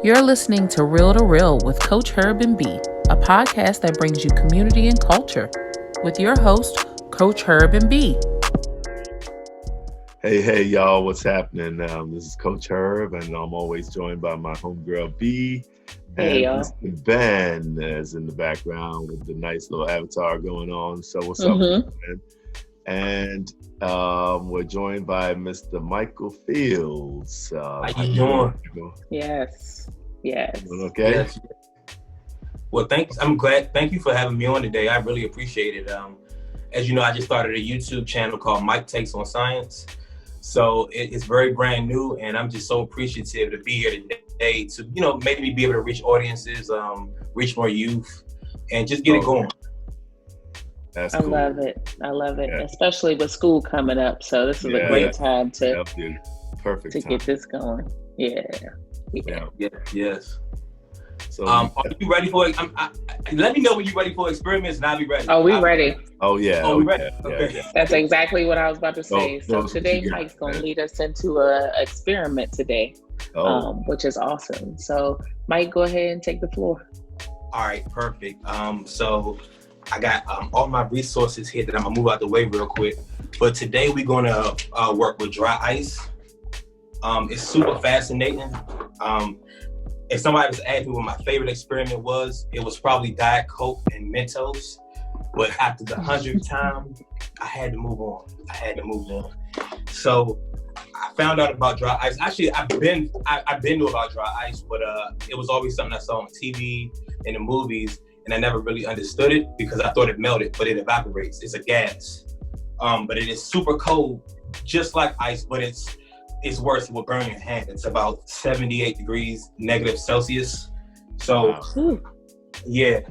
You're listening to Real to Real with Coach Herb and B, a podcast that brings you community and culture with your host, Coach Herb and B. Hey, y'all, what's happening? This is Coach Herb, and I'm always joined by my homegirl, B. Hey, and Mr. Ben is in the background with the nice little avatar going on. So what's up, Ben? And we're joined by Mr. Michael Fields. How you doing? Yes. Doing okay? Yes. Well, thanks. I'm glad. Thank you for having me on today. I really appreciate it. As you know, I just started a YouTube channel called Mike Takes on Science. So it's very brand new, and I'm just so appreciative to be here today to, maybe be able to reach audiences, reach more youth, and just get it going. That's cool. I love it, yeah. Especially with school coming up. So this is a great time to get this going. Yes. So, are you ready for it? Let me know when you're ready for experiments, and I'll be ready. Oh, we ready. Oh, yeah. Oh, we ready? Okay. Yeah. That's exactly what I was about to say. So today, Mike's going to lead us into an experiment today, which is awesome. So, Mike, go ahead and take the floor. All right, perfect. So I got all my resources here that I'm going to move out the way real quick. But today, we're going to work with dry ice. It's super fascinating. If somebody was asking me what my favorite experiment was, it was probably Diet Coke and Mentos. But after the 100th time, I had to move on. So I found out about dry ice. Actually, I've been knew about dry ice, but it was always something I saw on TV and the movies, and I never really understood it because I thought it melted, but it evaporates. It's a gas. But it is super cold, just like ice, but it's worse. It will burn your hand. It's about 78 degrees negative Celsius. So, yeah.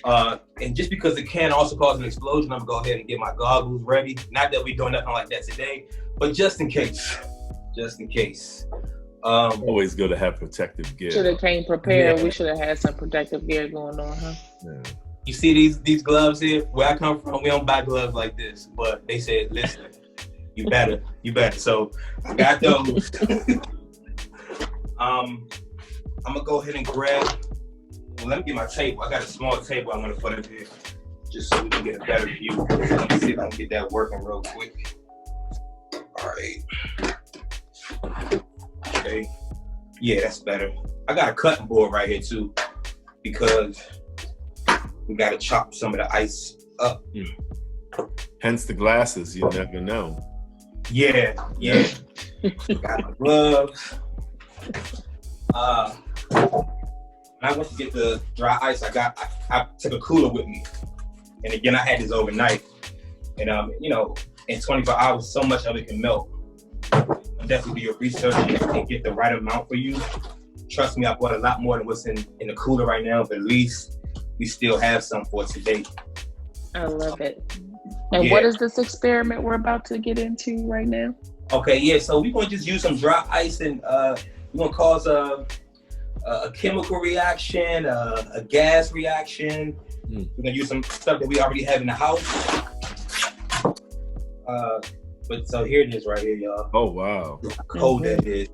And just because it can also cause an explosion, I'm gonna go ahead and get my goggles ready. Not that we're doing nothing like that today, but just in case. Always good to have protective gear. Should have came prepared. Yeah. We should have had some protective gear going on, huh? Yeah. You see these gloves here? Where I come from, we don't buy gloves like this. But they said, listen, you better. So I got those. I'm gonna go ahead and grab. Well, let me get my table. I got a small table I'm gonna put up here, just so we can get a better view. Let me see if I can get that working real quick. All right. Okay. Yeah, that's better. I got a cutting board right here too, because we gotta chop some of the ice up. Hence the glasses. You never know. Yeah. Got my gloves. When I went to get the dry ice, I took a cooler with me. And again, I had this overnight. And in 24 hours, so much of it can melt. I'll definitely do your research and get the right amount for you. Trust me, I bought a lot more than what's in the cooler right now, but at least we still have some for today. I love it. And what is this experiment we're about to get into right now? Okay, yeah, so we're going to just use some dry ice, and we're going to cause a chemical reaction, a gas reaction. We're going to use some stuff that we already have in the house. But so here it is right here, y'all. Oh, wow. How cold that is.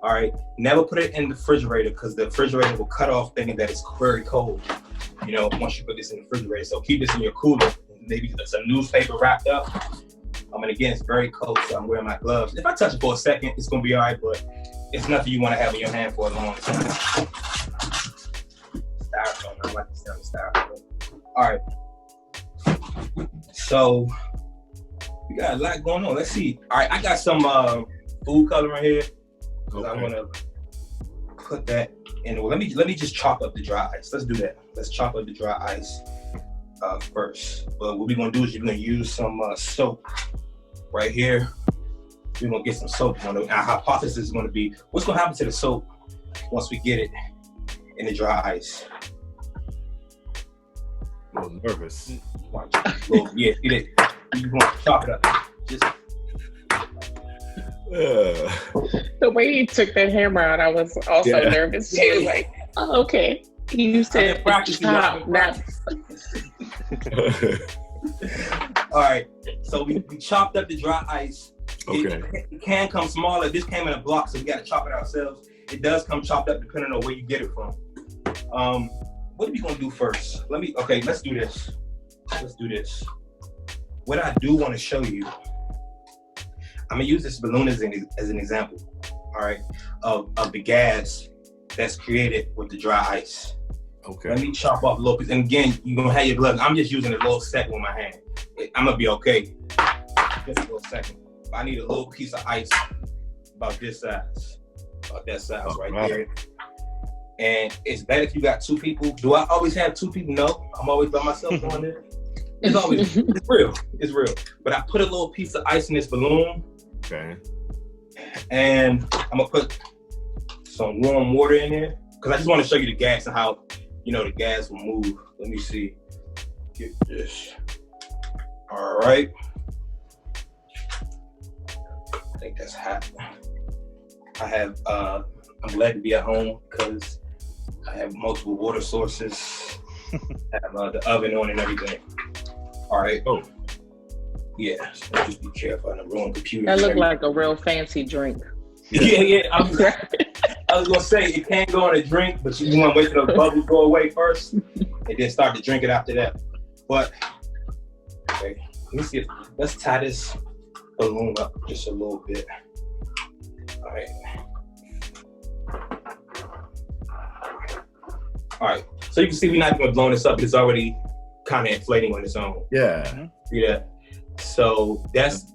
All right, never put it in the refrigerator because the refrigerator will cut off thinking that it's very cold, once you put this in the refrigerator. So keep this in your cooler. Maybe some newspaper wrapped up. And again, it's very cold, so I'm wearing my gloves. If I touch it for a second, it's gonna be all right, but it's nothing you want to have in your hand for a long time. Styrofoam, I like the sound of styrofoam. All right, so we got a lot going on. Let's see. All right, I got some food coloring here. Okay. I want to put that in. Well, let me just chop up the dry ice. Let's do that. Let's chop up the dry ice first. But what we're gonna do is you're gonna use some soap right here. We're gonna get some soap. Our hypothesis is gonna be what's gonna happen to the soap once we get it in the dry ice. A little nervous. Yeah, get it. You want to chop it up. Just. The way he took that hammer out, I was also nervous too. Like, oh, okay. You said stop. All right. So we chopped up the dry ice. Okay. It can come smaller. This came in a block, so we got to chop it ourselves. It does come chopped up depending on where you get it from. What are we gonna do first? Let's do this. What I do want to show you, I'm gonna use this balloon as an example, all right, of the gas that's created with the dry ice. Okay. Let me chop off a little piece. And again, you're gonna have your gloves. I'm just using a little second with my hand. I'm gonna be okay. Just a little second. I need a little piece of ice about this size, about that size right there. And it's better if you got two people. Do I always have two people? No, I'm always by myself on there. It's real. But I put a little piece of ice in this balloon. Okay. And I'm gonna put some warm water in there because I just want to show you the gas and how, the gas will move. Let me see. Get this. All right. I think that's hot. I'm glad to be at home because I have multiple water sources. I have the oven on and everything. All right. Oh. Yeah. So just be careful on the wrong computer. That looked like a real fancy drink. Yeah. I was gonna say it can't go in a drink, but you want to wait till the bubbles go away first, and then start to drink it after that. But okay, let me see. Let's tie this balloon up just a little bit. All right. So you can see we're not even blowing this up. It's already kind of inflating on its own. Yeah. See that? So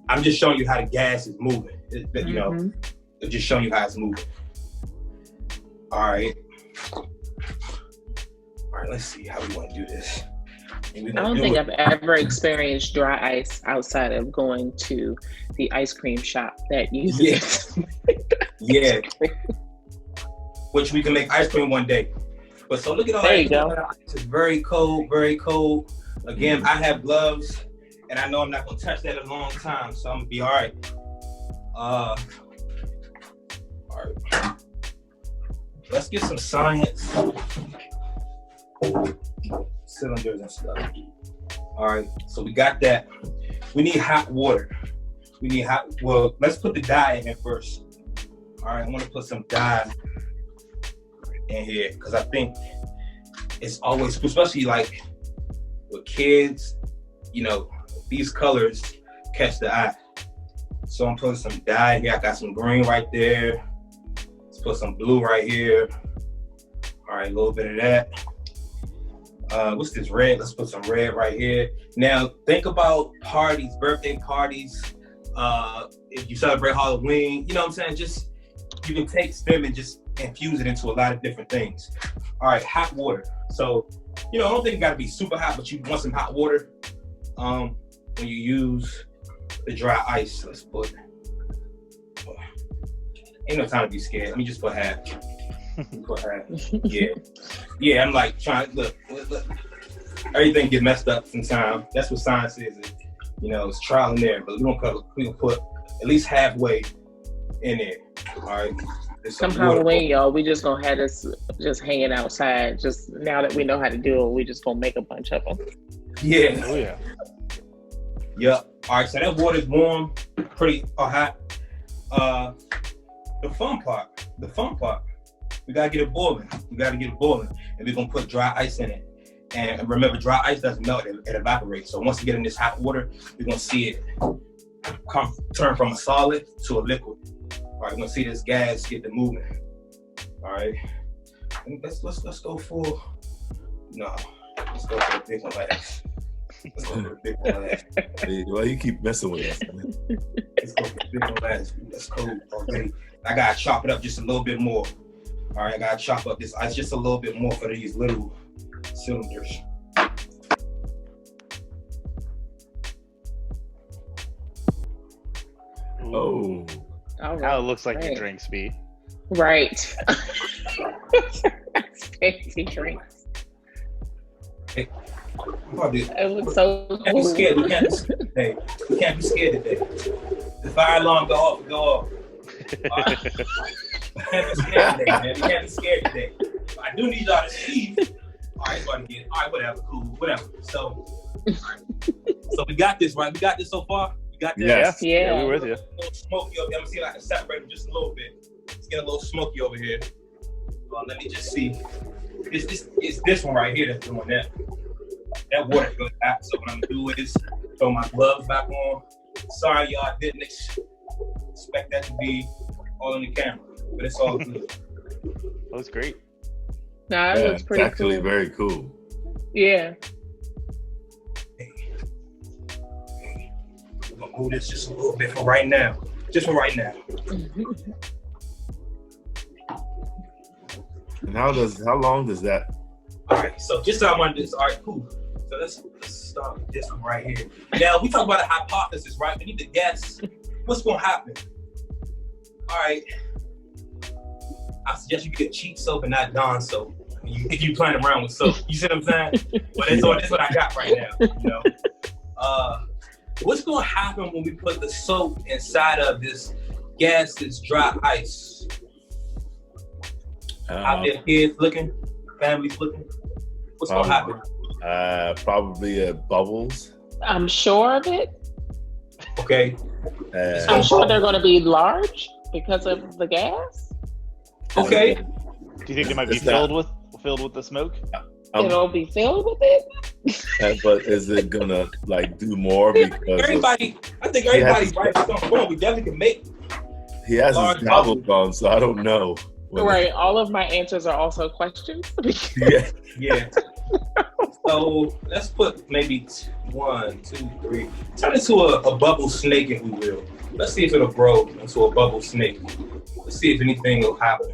I'm just showing you how the gas is moving. It's just showing you how it's moving. All right, let's see how we want to do this. I don't think I've ever experienced dry ice outside of going to the ice cream shop that uses Yeah. Which we can make ice cream one day. But so look at all there you go. It's very cold, very cold. Again, I have gloves, and I know I'm not going to touch that in a long time, so I'm going to be all right. All right. Let's get some science. Cylinders and stuff. All right, so we got that. We need hot water. Let's put the dye in here first. All right, I want to put some dye in here because I think it's always, especially like with kids, these colors catch the eye. So I'm putting some dye here. I got some green right there. Let's put some blue right here. All right, a little bit of that. What's this red? Let's put some red right here. Now, think about parties, birthday parties. If you celebrate Halloween, you know what I'm saying? Just, you can take stem and just infuse it into a lot of different things. All right, hot water. So, I don't think it gotta be super hot, but you want some hot water when you use the dry ice. Let's put, ain't no time to be scared. Let me just put half. Yeah, I'm like trying, look, everything get messed up sometimes. That's what science is. It's trial and error, but we gonna put at least halfway in there. All right. Come Halloween, y'all, we just gonna have this just hanging outside. Just now that we know how to do it, we just gonna make a bunch of them. Yeah. Oh yeah. Yep. All right, so that water's warm, pretty hot. The fun part, we gotta get it boiling. And we're gonna put dry ice in it. And remember, dry ice doesn't melt, it evaporates. So once we get in this hot water, we're gonna see it turn from a solid to a liquid. All right, we're gonna see this gas get the movement. All right, and let's go for, let's go for the big one last. Hey, why you keep messing with us, man? Let's go for the big one last. That's cool already. I gotta chop it up just a little bit more. All right, I gotta chop up this ice just a little bit more for these little cylinders. Oh. Now it looks like your drinks, B. Right. Fancy drinks. Hey, it looks so cool. Can't be scared. We can't be scared today. The fire alarm go off. All right. We can't be scared today, man. We can't be scared today. I do need y'all to see. All right, whatever, cool, whatever. So we got this, right? We got this so far. We got this. Yes. Yeah. We're with you. Smoke you up. I'm gonna see if I can separate them just a little bit. getting a little smoky over here. Let me just see. It's this one right here that's doing that. That water goes out. So what I'm gonna do is throw my gloves back on. Sorry, y'all, I didn't expect that to be all in the camera, but it's all good. That was great. No, that looks pretty actually cool. Very cool. Yeah. I'm gonna move this just a little bit for right now. Just for right now. And how long does that? All right, so just so I wanted this. All right, cool. So let's start with this one right here. Now, we talk about a hypothesis, right? We need to guess what's going to happen. All right. I suggest you get cheap soap and not Dawn soap if you playing around with soap. You see what I'm saying? But that's what I got right now. You know. What's going to happen when we put the soap inside of this gaseous dry ice? Out there, kids looking, families looking. What's going to happen? Probably bubbles. I'm sure of it. Okay. I'm sure they're going to be large because of the gas. Okay. Do you think they might be filled with the smoke? It'll be filled with it. But is it gonna do more? I think everybody right on phone. We definitely can make. He has his goggles on, so I don't know. Right. All of my answers are also questions. Yeah. So let's put maybe 1, 2, 3. Turn it to a bubble snake, if we will. Let's see if it'll grow into a bubble snake. Let's see if anything will happen.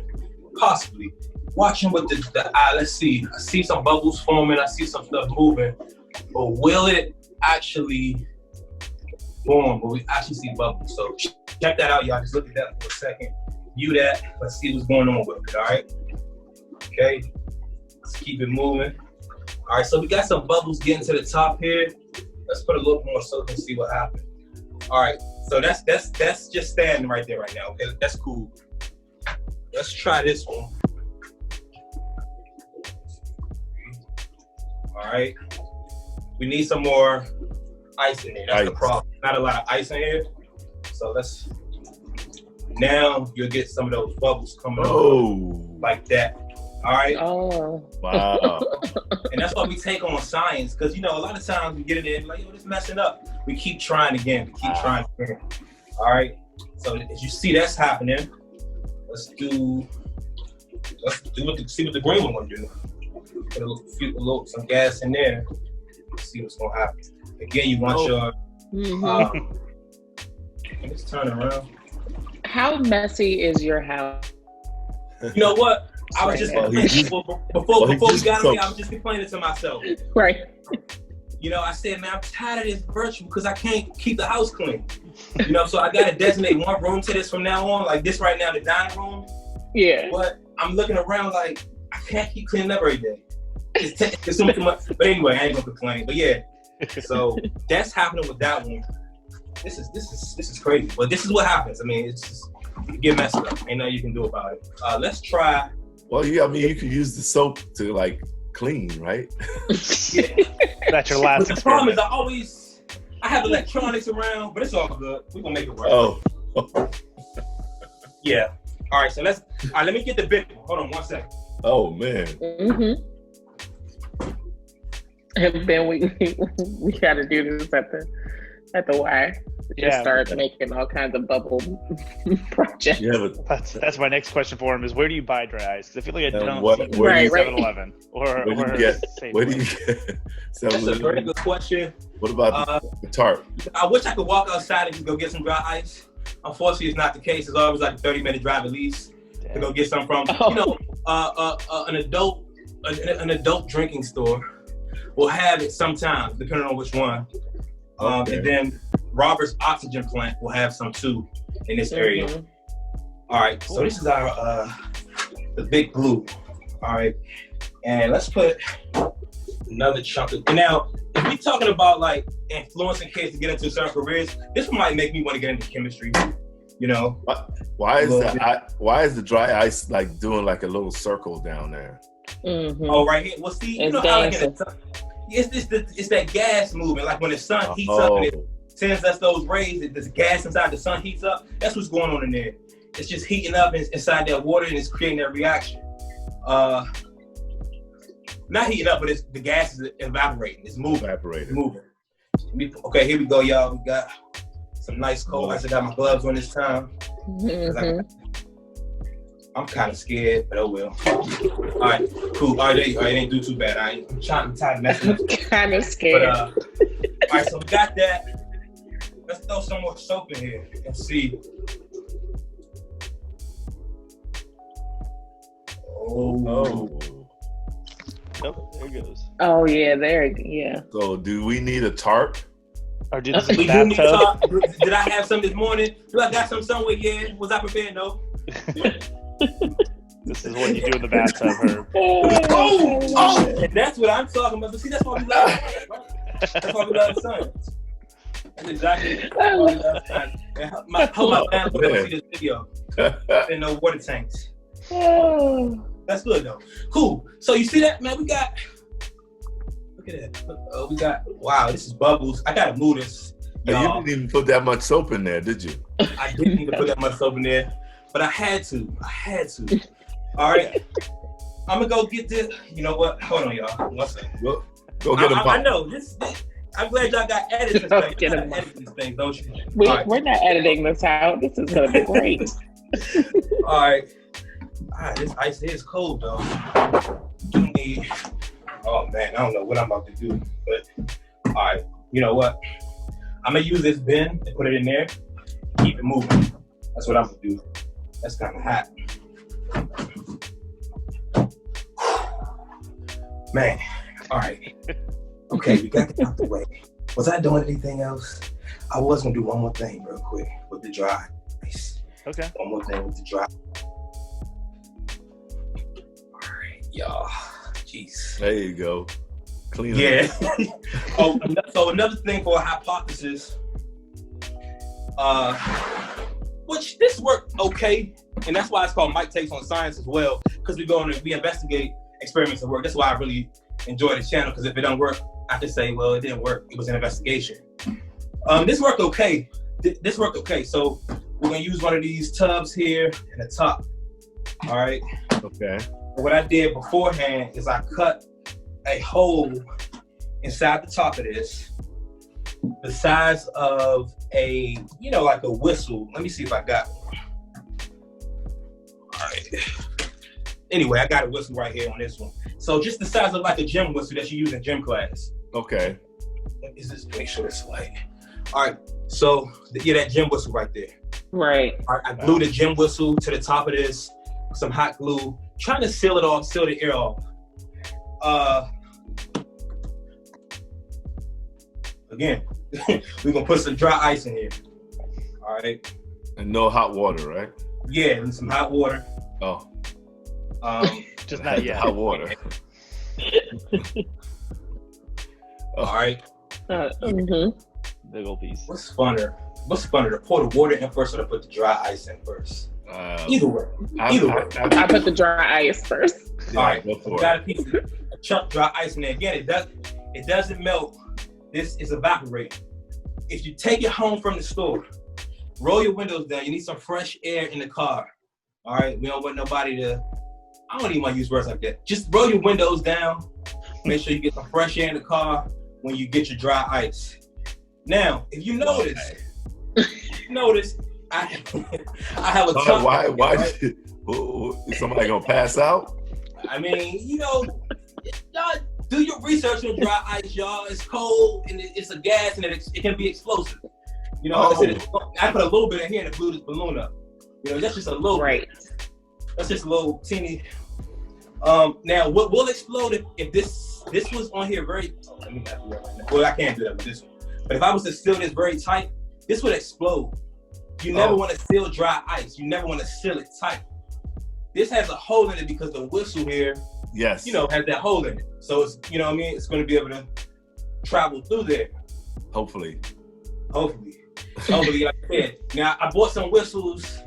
Possibly. Watching with the eye, let's see. I see some bubbles forming. I see some stuff moving. But will it actually form? Will we actually see bubbles? So check that out, y'all. Just look at that for a second. View that. Let's see what's going on with it, all right? Okay. Let's keep it moving. All right, so we got some bubbles getting to the top here. Let's put a little more soap and see what happens. All right, so that's just standing right there right now. Okay, that's cool. Let's try this one. All right, we need some more ice in here. That's the problem. Not a lot of ice in here. So now you'll get some of those bubbles coming up like that. All right. Oh. Wow. And that's why we take on science, because a lot of times we get in there and like, this messing up. We keep trying again. Trying again. All right. So as you see that's happening, let's see what the green one will do. Put some gas in there. Let's see what's gonna happen. Again, you want your let's turn around. How messy is your house? You know what? I was just before we got on here, I was just complaining to myself. Right. I said, man, I'm tired of this virtual because I can't keep the house clean. So I got to designate one room to this from now on. Like this right now, the dining room. Yeah. But I'm looking around like I can't keep cleaning up every day. It's too much. But anyway, I ain't gonna complain. But yeah, so that's happening with that one. This is crazy. But this is what happens. I mean, it's just you get messed up. Ain't nothing you can do about it. Let's try. Well, yeah, I mean, you could use the soap to clean, right? Yeah. That's your last. But the problem is I have electronics around, but it's all good. We're gonna make it work. Oh. Yeah. All right, let me get the big one. Hold on 1 second. Oh man. Mm-hmm. And then we got to do this at the Y. Just start making all kinds of bubble projects. Yeah, but that's my next question for him is where do you buy dry ice? Because I feel like I don't see right. 7-Eleven or where do you get? That's a very good question. What about the tarp? I wish I could walk outside and just go get some dry ice. Unfortunately, it's not the case. It's always like a 30-minute drive at least to go get some from. An adult drinking store will have it sometimes, depending on which one. Okay. And then Robert's oxygen plant will have some too in this area. Mm-hmm. All right, so this is our the big glue. All right, and let's put another chunk of. Now, if we're talking about influencing kids to get into certain careers, this might make me want to get into chemistry. Why is that? Why is the dry ice doing a little circle down there? Mm-hmm. Oh, right here. Well, see, how it's that gas moving. Like when the sun heats up and it sends us those rays. This gas inside the sun heats up. That's what's going on in there. it's just heating up inside that water and it's creating that reaction. Not heating up, but the gas is evaporating. It's moving. It's moving. Okay, here we go, y'all. We got some nice cold ice. I got my gloves on this time. I'm kind of scared, but oh well. All right, cool. All right, it ain't do too bad. I'm tired of messing up. Kind of scared. But, all right, so we got that. Let's throw some more soap in here and see. Oh. Nope, there it goes. Oh yeah. So do we need a tarp? Or did we do need a tarp. Did I have some this morning? Do I got some somewhere? Yeah. Was I prepared? No. This is what you do in the bathtub, Herb. Oh! And that's what I'm talking about. But see, that's why we love it. That's why we love science. That's exactly why we love science. Help my family see this video. And no water tanks. That's good though. Cool. So you see that, man? We got. Look at that. We got. Wow, this is bubbles. I gotta move this. You didn't even put that much soap in there, did you? I didn't even put that much soap in there, but I had to. All right. I'm gonna go get this. You know what? Hold on, y'all. One second. Go get them. I know this. I'm glad y'all got editors. Edit these things, don't you? We're not editing this out. This is gonna be great. All right. This ice is cold though. Oh man, I don't know what I'm about to do, but all right. You know what? I'm gonna use this bin and put it in there. Keep it moving. That's what I'm gonna do. That's kind of hot. Man, all right. Okay, we got that out the way. Was I doing anything else? I was gonna do one more thing real quick with the dry ice. Okay. One more thing with the dry. All right, y'all. Jeez. There you go. Clean it. So another thing for a hypothesis, which this worked okay, and that's why it's called Mike Takes on Science as well, because we investigate experiments that work. That's why I really enjoy the channel, because if it don't work, I can say, well, it didn't work. It was an investigation. This worked okay. This worked okay. So we're gonna use one of these tubs here in the top. All right. Okay. What I did beforehand is I cut a hole inside the top of this, the size of a, like a whistle. Let me see if I got one. All right. Anyway, I got a whistle right here on this one. So just the size of like a gym whistle that you use in gym class. Okay. Make sure it's light. All right. So that gym whistle right there. Right. All right. I glued a gym whistle to the top of this, some hot glue, trying to seal it off, seal the air off. Again, we're gonna put some dry ice in here. All right. And no hot water, right? Yeah, and some hot water. Oh. Just not yet. Hot water. All right. Big old piece. What's funner? To pour the water in first or to put the dry ice in first? Either way. I put the dry ice first. Yeah, all right. We got a chunk dry ice in there. Again, it doesn't melt. This is evaporating. If you take it home from the store, roll your windows down. You need some fresh air in the car. All right. We don't want nobody to. I don't even want to use words like that. Just roll your windows down. Make sure you get some fresh air in the car when you get your dry ice. Now, if you notice, I have a tub. Why is somebody gonna pass out? I mean, y'all do your research on dry ice, y'all. It's cold and it's a gas and it can be explosive. I put a little bit in here and blew this balloon up. That's just a little. Right. That's just a little teeny. Now, what will explode if this was on here very? Let me not do that right now. Well, I can't do that with this one. But if I was to seal this very tight, this would explode. You never want to seal dry ice. You never want to seal it tight. This has a hole in it because the whistle here, yes, has that hole in it. So it's, it's going to be able to travel through there. Hopefully, like I said. Now I bought some whistles.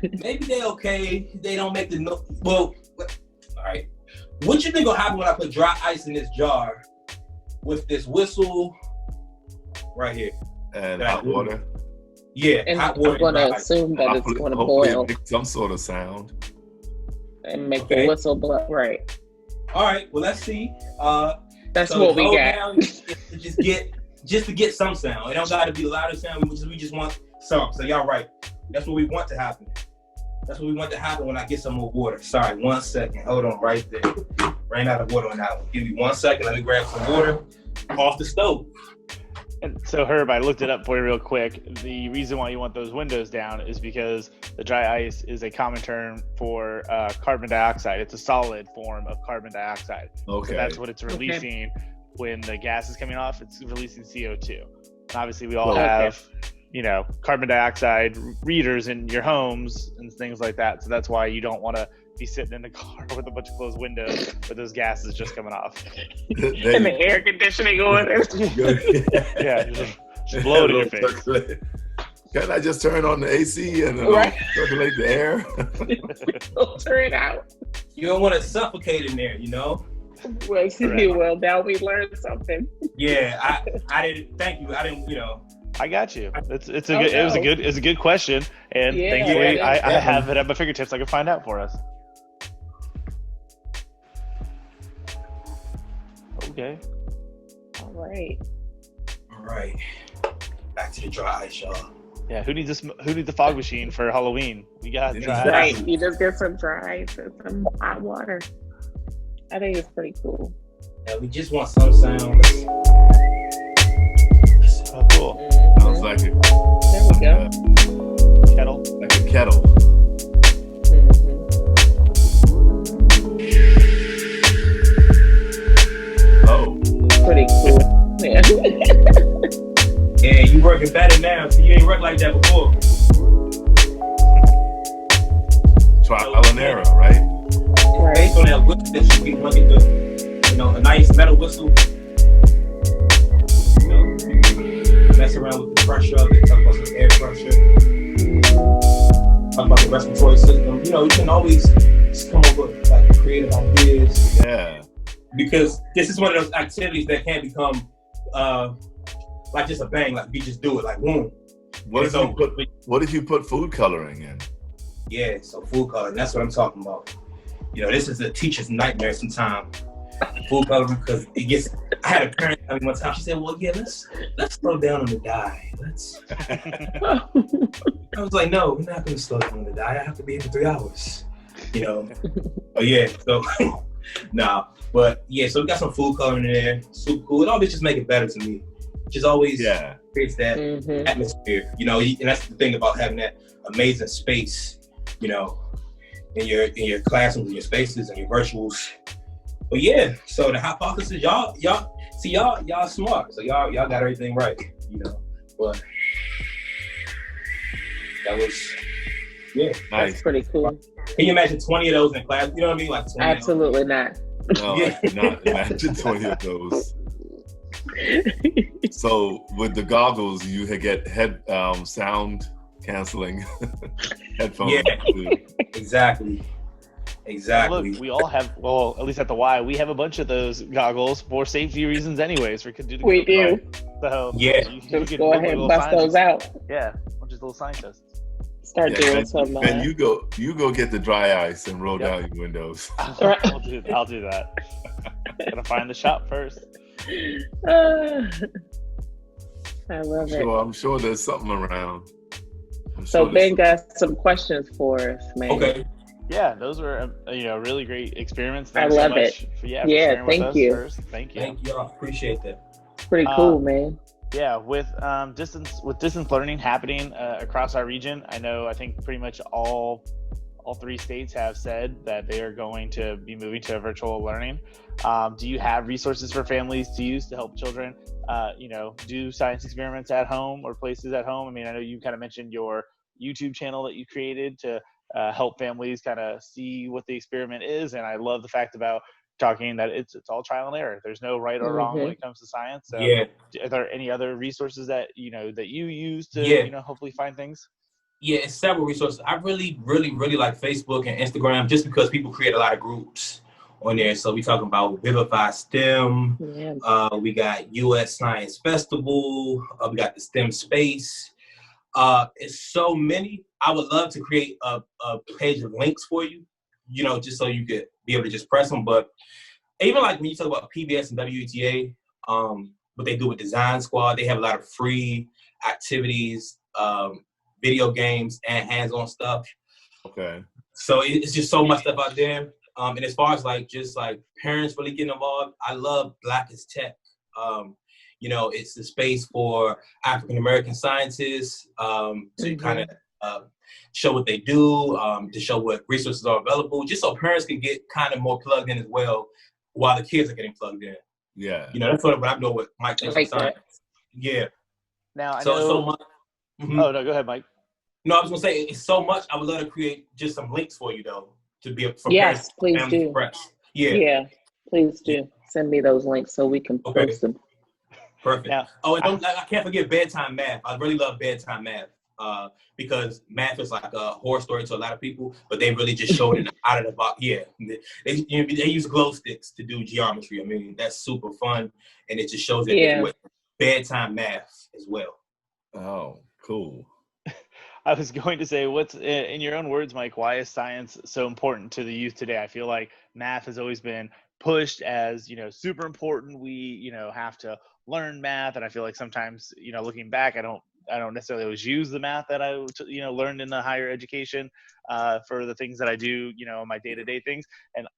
Maybe they're okay. They don't make the noise. Well, all right. What you think will happen when I put dry ice in this jar with this whistle right here? And hot water. Yeah, And hot water. I'm going to assume that it's going to boil. Make some sort of sound. And make the whistle blow. Right. All right. Well, let's see. That's what we got. Down just to get some sound. It don't got to be the loudest sound. We just want some. So y'all right. That's what we want to happen. That's what we want to happen when I get some more water. Sorry, 1 second. Hold on, right there. Ran out of water on that one. Give me 1 second. Let me grab some water off the stove. And so, Herb, I looked it up for you real quick. The reason why you want those windows down is because the dry ice is a common term for carbon dioxide. It's a solid form of carbon dioxide. Okay. So that's what it's releasing when the gas is coming off. It's releasing CO2. And obviously, we all have, carbon dioxide readers in your homes and things like that. So that's why you don't want to be sitting in the car with a bunch of closed windows with those gases just coming off. And the air conditioning going. Yeah, just blow it in your face. Can I just turn on the AC and circulate the air? Filter it out. You don't want to suffocate in there, Well, now we learned something. Yeah, I didn't. Thank you. I didn't. I got you. It was a good question, and thankfully I have it at my fingertips. I can find out for us. Okay. All right. Back to the dry ice, y'all. Yeah. Who needs the fog machine for Halloween? We got dry ice. Right. You just get some dry ice and some hot water. I think it's pretty cool. Yeah, we just want some sound. Oh, cool. Mm-hmm. Sounds like it. There we go. Kettle. Like a kettle. Pretty cool. Yeah. Yeah, you working better now, so you ain't worked like that before. Trial and error, right? Based on that whistle that you get, a nice metal whistle. Mess around with the pressure of it, talk about some air pressure. Talk about the respiratory system. You can always just come up with like creative ideas. Yeah. Because this is one of those activities that can become like just a bang, like you just do it, like boom. What if you put food coloring in? Yeah, so food coloring, that's what I'm talking about. This is a teacher's nightmare sometimes. Food coloring, because it gets. I had a parent tell me one time. She said, "Well, yeah, let's slow down on the dye. I was like, "No, we're not going to slow down on the dye. I have to be here for 3 hours." Oh yeah, so nah. But yeah, so we got some food coloring in there. Super cool. It always just make it better to me. Just always creates that atmosphere, and that's the thing about having that amazing space, in your classrooms, in your spaces, and your virtuals. But yeah, so the hypothesis, y'all smart, so y'all got everything right, But that was nice. That's pretty cool. Can you imagine 20 of those in class? You know what I mean? Like 20. Absolutely not. No, I cannot imagine 20 of those. So with the goggles, you get head sound canceling headphones. Yeah, exactly. Look, we all have. Well, at least at the Y, we have a bunch of those goggles for safety reasons, anyways. We do. So yeah, you just go ahead and bust those out. Yeah, we're just little scientists. Start doing some. And you go get the dry ice and roll down your windows. I'll do that. Gotta find the shop first. I love it. I'm sure there's something around. So Ben got some questions for us, man. Okay. Yeah, those were really great experiments. Thanks I love so much it. For thank you. First. Thank you. Thank y'all. Appreciate that. Pretty cool, man. Yeah, with distance learning happening across our region, I think pretty much all 3 states have said that they are going to be moving to virtual learning. Do you have resources for families to use to help children, do science experiments at home or places at home? I mean, I know you kind of mentioned your YouTube channel that you created to help families kind of see what the experiment is, and I love the fact about talking that it's all trial and error. There's no right or wrong when it comes to science. So are there any other resources that you use to hopefully find things? Yeah, it's several resources. I really, really, really like Facebook and Instagram just because people create a lot of groups on there. So we talking about Vivify STEM. Yeah. We got US Science Festival. We got the STEM Space. It's so many. I would love to create a page of links for you, just so you could be able to just press them. But even like when you talk about PBS and WTA, what they do with Design Squad, they have a lot of free activities, video games, and hands-on stuff. Okay. So it's just so much stuff out there. And as far as just parents really getting involved, I love Black is Tech. It's the space for African American scientists to kind of show what they do, to show what resources are available, just so parents can get kind of more plugged in as well while the kids are getting plugged in. Yeah. That's sort of what I'm doing with Mike thinks of science. Yeah. Now I know. So much. Mm-hmm. Oh no, go ahead, Mike. No, I was gonna say it's so much. I would love to create just some links for you though, to be for yes, parents, please do. Press. Yeah, please do. Send me those links so we can post them. Perfect. Now, and I can't forget bedtime math. I really love bedtime math because math is like a horror story to a lot of people, but they really just show it out of the box. Yeah, they use glow sticks to do geometry. I mean, that's super fun, and it just shows it with bedtime math as well. Oh, cool. I was going to say, what's in your own words, Mike, why is science so important to the youth today? I feel like math has always been pushed as, super important. We, have to learn math. And I feel like sometimes, looking back, I don't necessarily always use the math that I, learned in the higher education for the things that I do, my day-to-day things. And,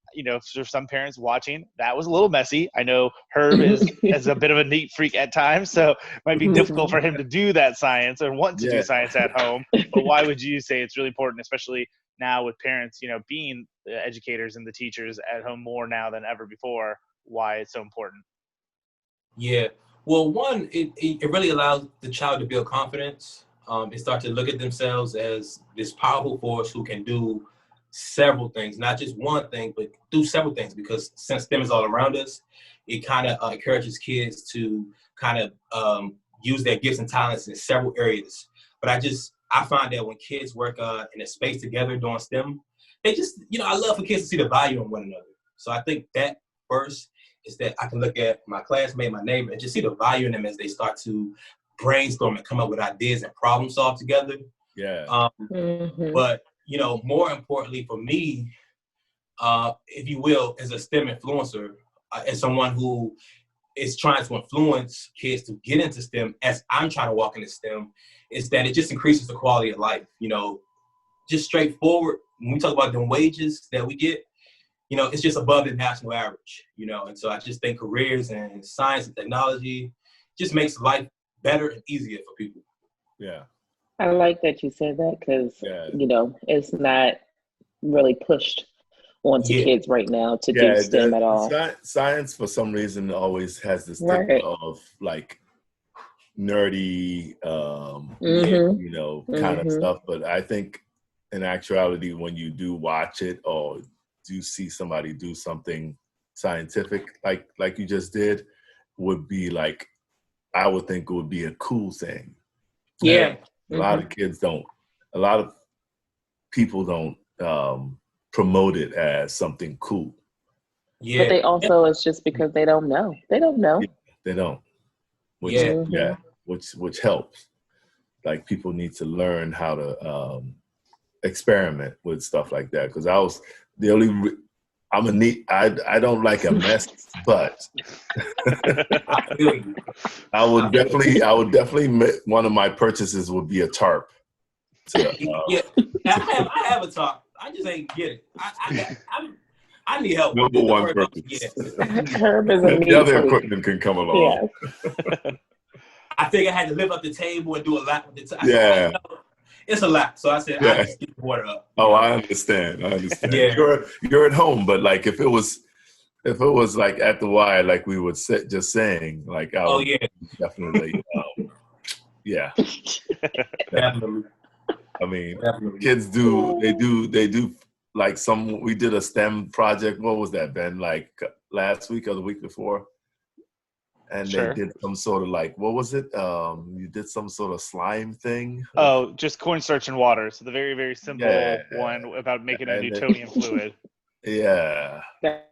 for some parents watching, that was a little messy. I know Herb is a bit of a neat freak at times, so it might be difficult for him to do that science or want to do science at home. But why would you say it's really important, especially now with parents, being the educators and the teachers at home more now than ever before, why it's so important? Yeah. Well, one, it really allows the child to build confidence and start to look at themselves as this powerful force who can do several things, not just one thing, but do several things, because since STEM is all around us, it kind of encourages kids to kind of use their gifts and talents in several areas. But I find that when kids work in a space together doing STEM, they just, I love for kids to see the value in one another. So I think that first is that I can look at my classmate, my neighbor, and just see the value in them as they start to brainstorm and come up with ideas and problem solve together. Yeah. But, more importantly for me, if you will, as a STEM influencer, as someone who is trying to influence kids to get into STEM, as I'm trying to walk into STEM, is that it just increases the quality of life. Just straightforward, when we talk about the wages that we get, it's just above the national average, and so I just think careers and science and technology just makes life better and easier for people. Yeah. I like that you said that because, it's not really pushed onto kids right now to do STEM at all. Science, for some reason, always has this stigma of like nerdy, kind of stuff. But I think in actuality, when you do watch it or do see somebody do something scientific like you just did, would be like, I would think it would be a cool thing. Yeah. A lot of kids don't, a lot of people don't promote it as something cool. Yeah. But they also, it's just because they don't know. They don't know. Yeah, they don't. Which helps. Like, people need to learn how to experiment with stuff like that. Because I don't like a mess, but I would definitely one of my purchases would be a tarp. I have a tarp. I just ain't get it. I need help. Number one purchase. Herb is a the other equipment can come along. Yeah. I think I had to lift up the table and do a lot with the time. It's a lot. So I said, I just get the water up. Oh, I understand. Yeah. You're at home, but like if it was like at the Y, like we would just saying, like I would definitely Definitely. I mean, kids they do like we did a STEM project. What was that, Ben? Like last week or the week before? And they did some sort of like, what was it? You did some sort of slime thing? Oh, just cornstarch and water. So the very, very simple one about making a Newtonian fluid. Yeah. That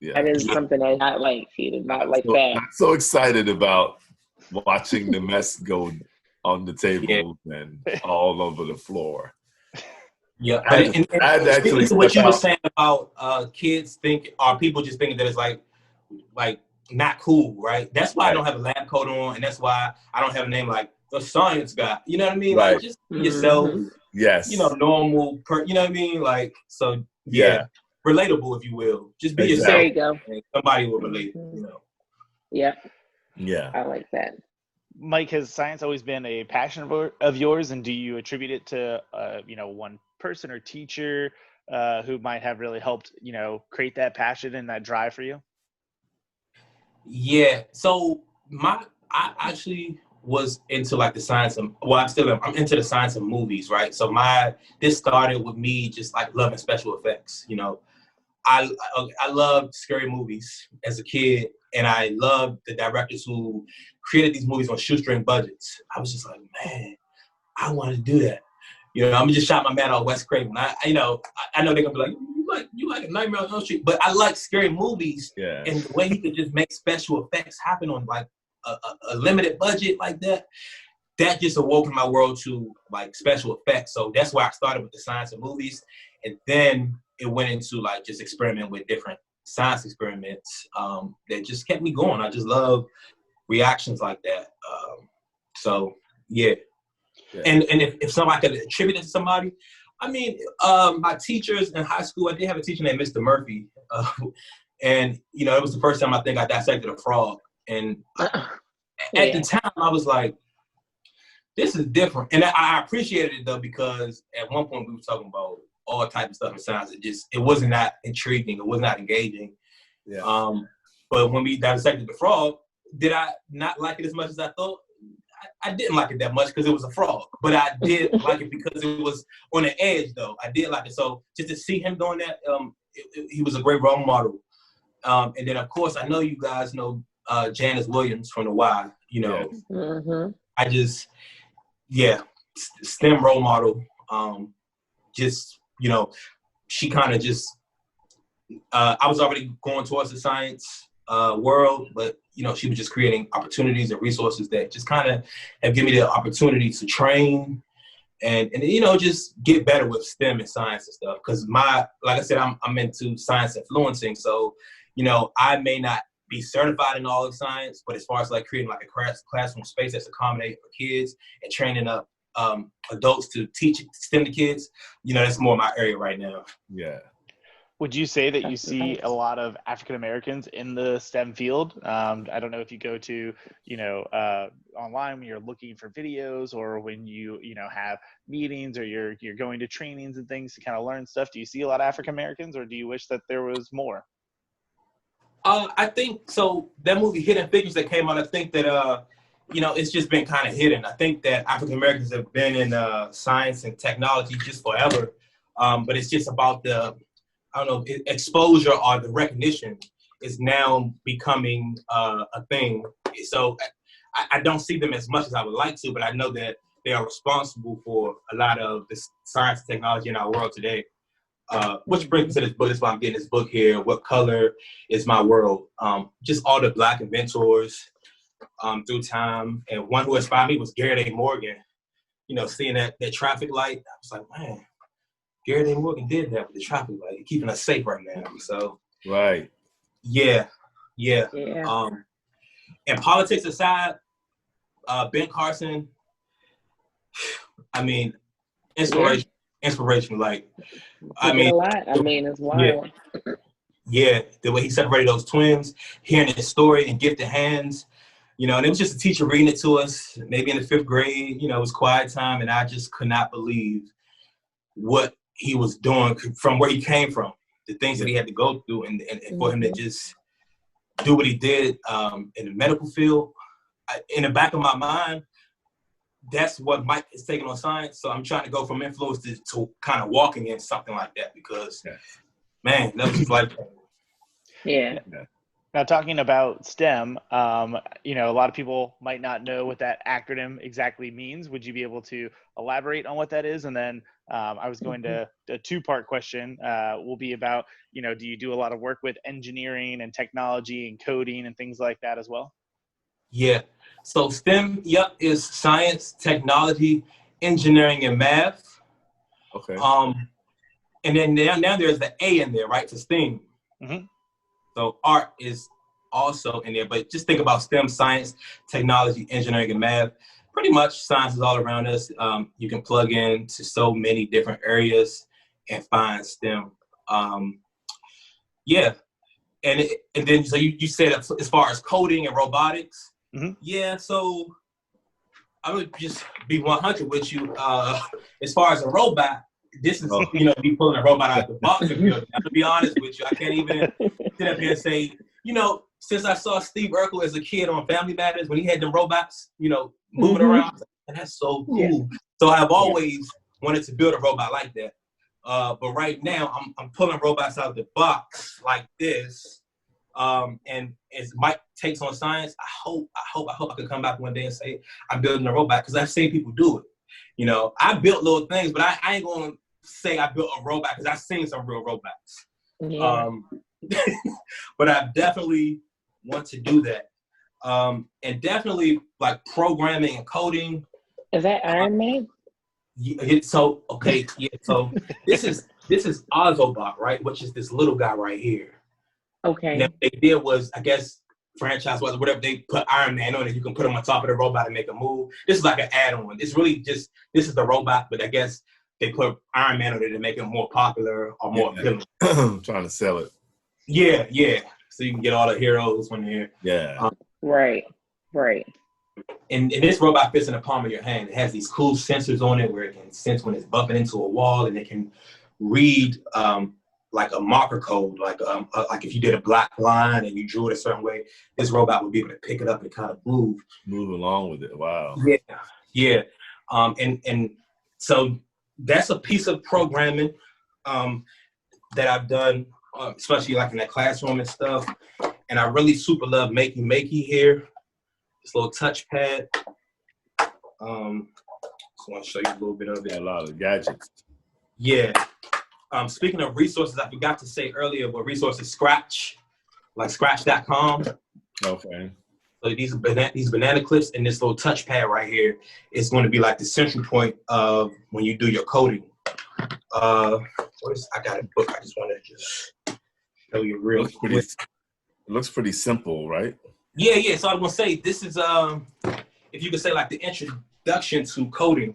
is something I not like. He did not like that. I'm so excited about watching the mess go on the table and all over the floor. Yeah, I but had to actually what you step were out. saying about kids think, or people just thinking that it's like not cool, right? That's why I don't have a lab coat on, and that's why I don't have a name like the science guy. You know what I mean? Right. Like, just be yourself. Yes. You know, normal. You know what I mean? Like, so relatable, if you will. Just be yourself. There you go. And somebody will relate. You know. Yeah. Yeah. I like that. Mike, has science always been a passion of yours, and do you attribute it to one person or teacher who might have really helped create that passion and that drive for you? Yeah. So I actually was into like the science of, I'm into the science of movies, right? So this started with me just like loving special effects. You know, I loved scary movies as a kid, and I loved the directors who created these movies on shoestring budgets. I was just like, man, I wanted to do that. You know, I'm gonna just shout my man out Wes Craven. I know they're gonna be like, you like a Nightmare on Elm Street, but I like scary movies, and the way he could just make special effects happen on like a limited budget like that. That just awoke in my world to like special effects. So that's why I started with the science of movies, and then it went into like just experiment with different science experiments that just kept me going. I just love reactions like that. So yeah. And if somebody could attribute it to somebody, I mean, my teachers in high school, I did have a teacher named Mr. Murphy, and it was the first time I think I dissected a frog, and at the time I was like, this is different, and I appreciated it though, because at one point we were talking about all types of stuff in science. It wasn't that intriguing, it was not engaging. Yeah. But when we dissected the frog, did I not like it as much as I thought? I didn't like it that much because it was a frog, but I did like it because it was on the edge, though. I did like it. So just to see him doing that, he was a great role model. And then, of course, I know you guys know Janice Williams from The Y. I just, STEM role model. She kind of just, I was already going towards the science world, but she was just creating opportunities and resources that just kind of have given me the opportunity to train and just get better with STEM and science and stuff. Because like I said, I'm into science influencing, so I may not be certified in all of science, but as far as like creating like a classroom space that's accommodating for kids and training up adults to teach STEM to kids, that's more my area right now. Yeah. Would you say that you see a lot of African Americans in the STEM field? I don't know if you go to, online when you're looking for videos, or when you have meetings, or you're going to trainings and things to kind of learn stuff. Do you see a lot of African Americans, or do you wish that there was more? I think so. That movie Hidden Figures that came out, I think that it's just been kind of hidden. I think that African Americans have been in science and technology just forever, but it's just about exposure or the recognition is now becoming a thing. So I don't see them as much as I would like to, but I know that they are responsible for a lot of the science and technology in our world today. Which brings me to this book. That's why I'm getting this book here. What Color is My World? Just all the Black inventors through time. And one who inspired me was Garrett A. Morgan. Seeing that traffic light, I was like, man, Garrett A. Morgan did that with the traffic light, keeping us safe right now. So, right. Yeah. And politics aside, Ben Carson, I mean, inspiration. Like, a lot. It's wild. Yeah, the way he separated those twins, hearing his story in Gifted Hands, and it was just a teacher reading it to us, maybe in the 5th grade. It was quiet time, and I just could not believe what he was doing from where he came from, the things that he had to go through, and for him to just do what he did in the medical field. In the back of my mind, that's what Mike is taking on science. So I'm trying to go from influence to kind of walking in something like that, because, man, that was like, yeah. Now, talking about STEM, a lot of people might not know what that acronym exactly means. Would you be able to elaborate on what that is? And then I was going to, a 2-part question will be about, do you do a lot of work with engineering and technology and coding and things like that as well? Yeah. So STEM, is science, technology, engineering, and math. Okay. And then now there's the A in there, right, for STEAM. Mm-hmm. So art is also in there, but just think about STEM, science, technology, engineering, and math. Pretty much science is all around us. You can plug into so many different areas and find STEM. And then so you said as far as coding and robotics. Mm-hmm. Yeah, so I would just be 100 with you. As far as a robot, this is, be pulling a robot out of the box. To be honest with you, I can't even sit up here and say, since I saw Steve Urkel as a kid on Family Matters, when he had them robots, moving around, and that's so cool. Yeah. So I've always wanted to build a robot like that. But right now, I'm pulling robots out of the box like this. And as Mike takes on science, I hope I can come back one day and say I'm building a robot, because I've seen people do it. I built little things, but I ain't gonna say I built a robot, because I've seen some real robots. Yeah. But I definitely want to do that. And definitely like programming and coding. Is that Iron Man? So this is Ozobot, right? Which is this little guy right here. Okay. Now, what they did was, I guess, franchise was whatever, they put Iron Man on it. You can put him on top of the robot and make a move. This is like an add-on. It's really just, this is the robot, but I guess they put Iron Man on it to make it more popular or more appealing. Trying to sell it. Yeah. So you can get all the heroes when they're here. Yeah. Right. And this robot fits in the palm of your hand. It has these cool sensors on it where it can sense when it's bumping into a wall, and it can read like a marker code, like if you did a black line and you drew it a certain way, this robot would be able to pick it up and kind of move along with it. Wow. Yeah. And so that's a piece of programming that I've done, especially like in that classroom and stuff. And I really super love Makey here. This little touchpad. Just want to show you a little bit of it. Yeah, a lot of gadgets. Yeah. Speaking of resources, I forgot to say earlier what resources Scratch, like Scratch.com. Okay. So these banana clips and this little touchpad right here is going to be like the central point of when you do your coding. I got a book. I just wanted to just show you real quick. It looks pretty simple, right? Yeah. So I was going to say, this is, if you could say, like the introduction to coding.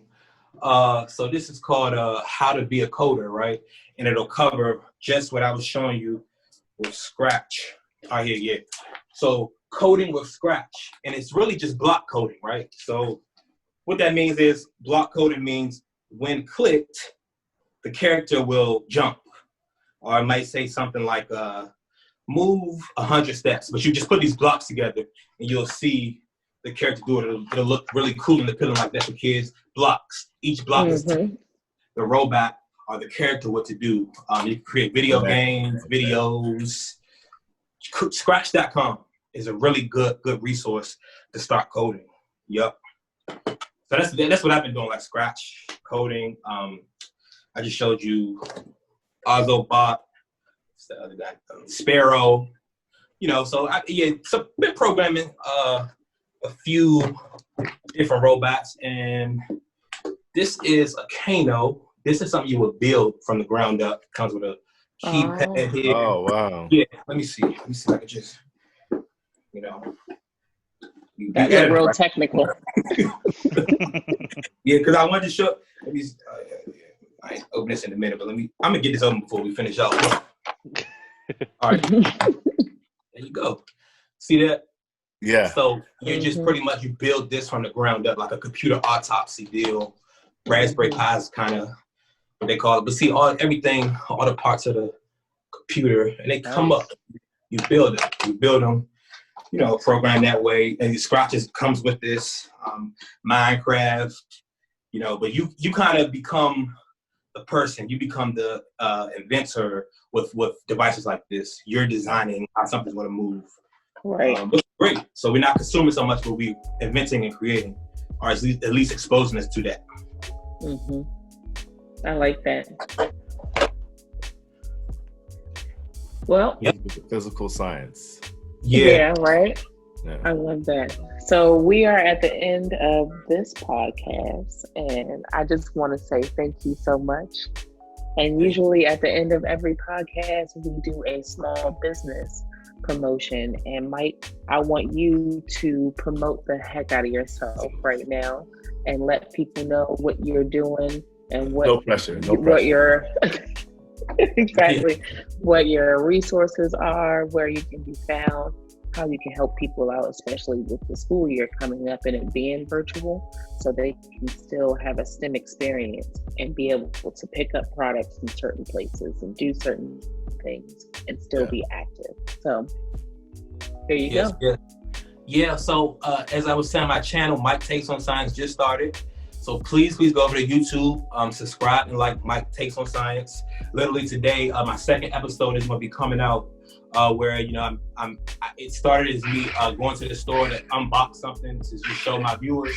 So this is called How to Be a Coder, right? And it'll cover just what I was showing you with Scratch. Oh, yeah. So coding with Scratch. And it's really just block coding, right? So what that means is block coding means when clicked, the character will jump. Or I might say something like move 100 steps. But you just put these blocks together and you'll see the character do it. It'll look really cool and appealing like that for kids. Blocks. Each block is the robot or the character what to do. You can create video games, videos. Scratch.com is a really good resource to start coding. Yep. So that's what I've been doing, like Scratch coding. I just showed you Ozobot. What's the other guy? Sparrow. So been programming a few different robots, and this is a Kano. This is something you would build from the ground up. It comes with a keypad here. Oh, wow. Yeah, let me see if I can just, That's real technical. Yeah, because I wanted to show, I ain't open this in a minute, but I'm going to get this open before we finish out. All right. There you go. See that? Yeah. So you just pretty much, you build this from the ground up, like a computer autopsy deal. Raspberry Pi is kind of what they call it. But see, all the parts of the computer, and they come up. You build them, program that way. And the Scratches comes with this, Minecraft, but you kind of become the person. You become the inventor with devices like this. You're designing how something's going to move. Right. Which is great. So we're not consuming so much, but we're inventing and creating, or at least exposing us to that. Mm-hmm. I like that. Well, Physical science. Yeah, right. I love that. So we are at the end of this podcast, and I just want to say thank you so much. And usually at the end of every podcast, we do a small business promotion. And Mike, I want you to promote the heck out of yourself right now and let people know what you're doing and what, no pressure. What your exactly what your resources are, where you can be found, how you can help people out, especially with the school year coming up and it being virtual, so they can still have a STEM experience and be able to pick up products in certain places and do certain things and still be active. So there you go. Yeah, so as I was saying, my channel, Mike Takes on Science, just started. So please go over to YouTube, subscribe and like Mike Takes on Science. Literally today, my second episode is going to be coming out, where it started as me going to the store to unbox something to just show my viewers.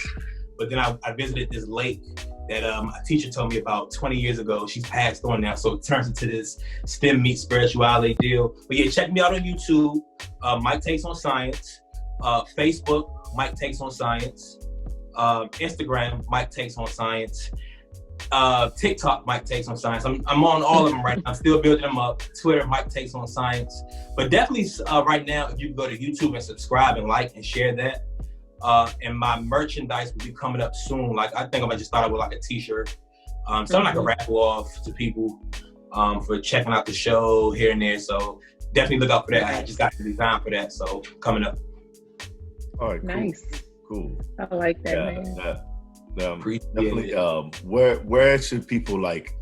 But then I visited this lake that a teacher told me about 20 years ago. She's passed on now, so it turns into this STEM meets spirituality deal. But yeah, check me out on YouTube, Mike Takes on Science, Facebook, Mike Takes on Science. Instagram, Mike Takes on Science. TikTok, Mike Takes on Science. I'm on all of them right now. I'm still building them up. Twitter, Mike Takes on Science. But definitely right now, if you can go to YouTube and subscribe and like and share that. And my merchandise will be coming up soon. Like I think I might just start out with like a t-shirt. Something like a raffle off to people for checking out the show here and there. So definitely look out for that. I just got the design for that. So coming up. All right, cool. Nice. Cool. I like that, man. Definitely. Where should people like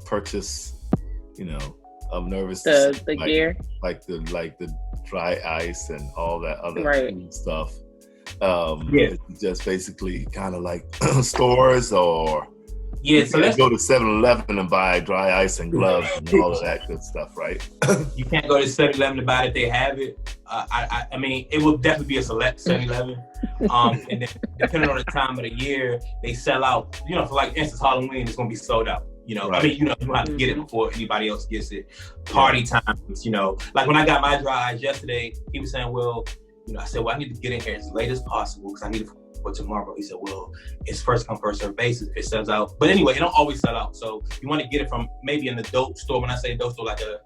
purchase? I'm nervous. The gear, like the dry ice and all that other cool stuff. Just basically kind of like stores or. Yeah, so let's go to 7-Eleven and buy dry ice and gloves and all of that good stuff, right? You can't go to 7-Eleven to buy it if they have it. I mean, it will definitely be a select 7-Eleven. And then depending on the time of the year, they sell out. For like instance, Halloween, it's gonna be sold out. Right. I mean, you have to get it before anybody else gets it. Party times, like when I got my dry ice yesterday, he was saying, well, I said, well, I need to get in here as late as possible because I need it for tomorrow. He said, well, it's first come, first serve basis if it sells out. But anyway, it don't always sell out. So you want to get it from maybe an adult store. When I say adult store, like a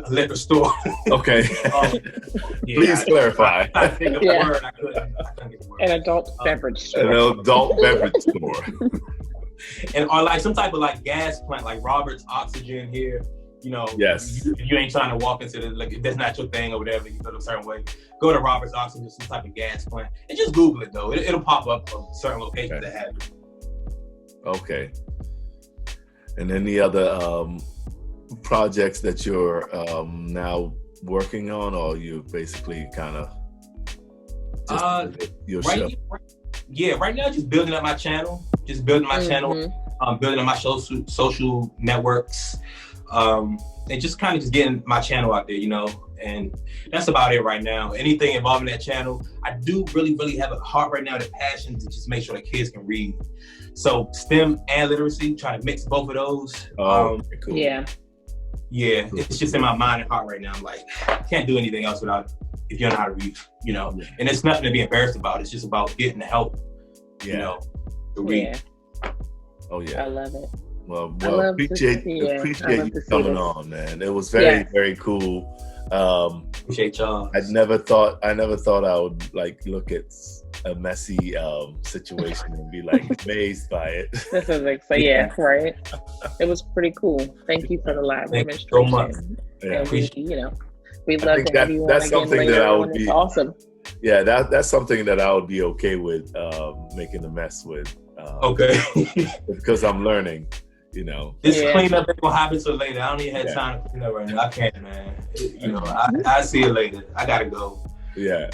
liquor store. Okay. Please clarify. I think of the word. I couldn't get the word. An adult beverage store. An adult beverage store. And or like some type of like gas plant, like Robert's Oxygen here. Yes. You ain't trying to walk into if that's not your thing or whatever, you go to a certain way. Go to Robert's Oxygen, some type of gas plant, and just Google it though. It'll pop up on certain locations that have it. Okay. And any other projects that you're now working on, or you basically kind of yourself? Right now, just building up my channel. Just building my channel. Building up my social networks. And just kind of just getting my channel out there, and that's about it right now. Anything involving that channel, I do really, really have a heart right now, the passion to just make sure that kids can read. So STEM and literacy, trying to mix both of those. Cool. Yeah. Yeah, it's just in my mind and heart right now. I'm like, I can't do anything else if you don't know how to read, And it's nothing to be embarrassed about. It's just about getting the help, to read. Yeah. Oh yeah. I love it. Well, appreciate you coming on, man. It was very, very cool. Appreciate y'all. I never thought I would like look at a messy situation and be like amazed by it. This is exciting, right? It was pretty cool. Thank you for the live demonstration. So much. Yeah, we love to have you on that's again something later that I on. would be It's awesome. Yeah, that's something that I would be okay with making a mess with. Okay. Because I'm learning. This cleanup ain't gonna happen till later. I don't even have time to clean up right now. I can't, man. I see it later. I gotta go. Yeah.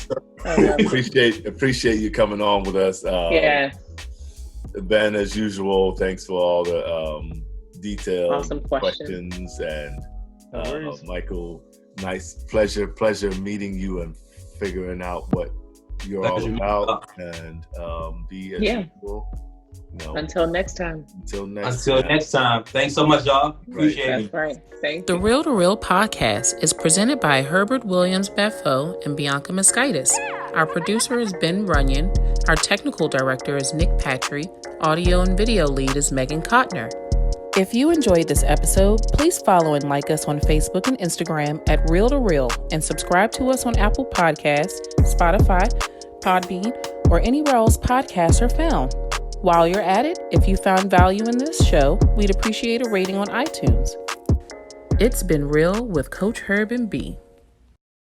Appreciate you coming on with us. Ben, as usual, thanks for all the detailed awesome questions. And Michael, nice pleasure meeting you and figuring out what you're all about. And be as usual. No. Until next time. Until next time. Thanks so much, y'all. Appreciate That's it. right. Thank The you. Real to Real podcast is presented by Herbert Williams Beffo and Bianca Mosquitis. Our producer is Ben Runyon. Our technical director is Nick Patry. Audio and video lead is Megan Kotner. If you enjoyed this episode, please follow and like us on Facebook and Instagram at Real to Real, and subscribe to us on Apple Podcasts, Spotify, Podbean, or anywhere else podcasts are found. While you're at it, if you found value in this show, we'd appreciate a rating on iTunes. It's been real with Coach Herb and B.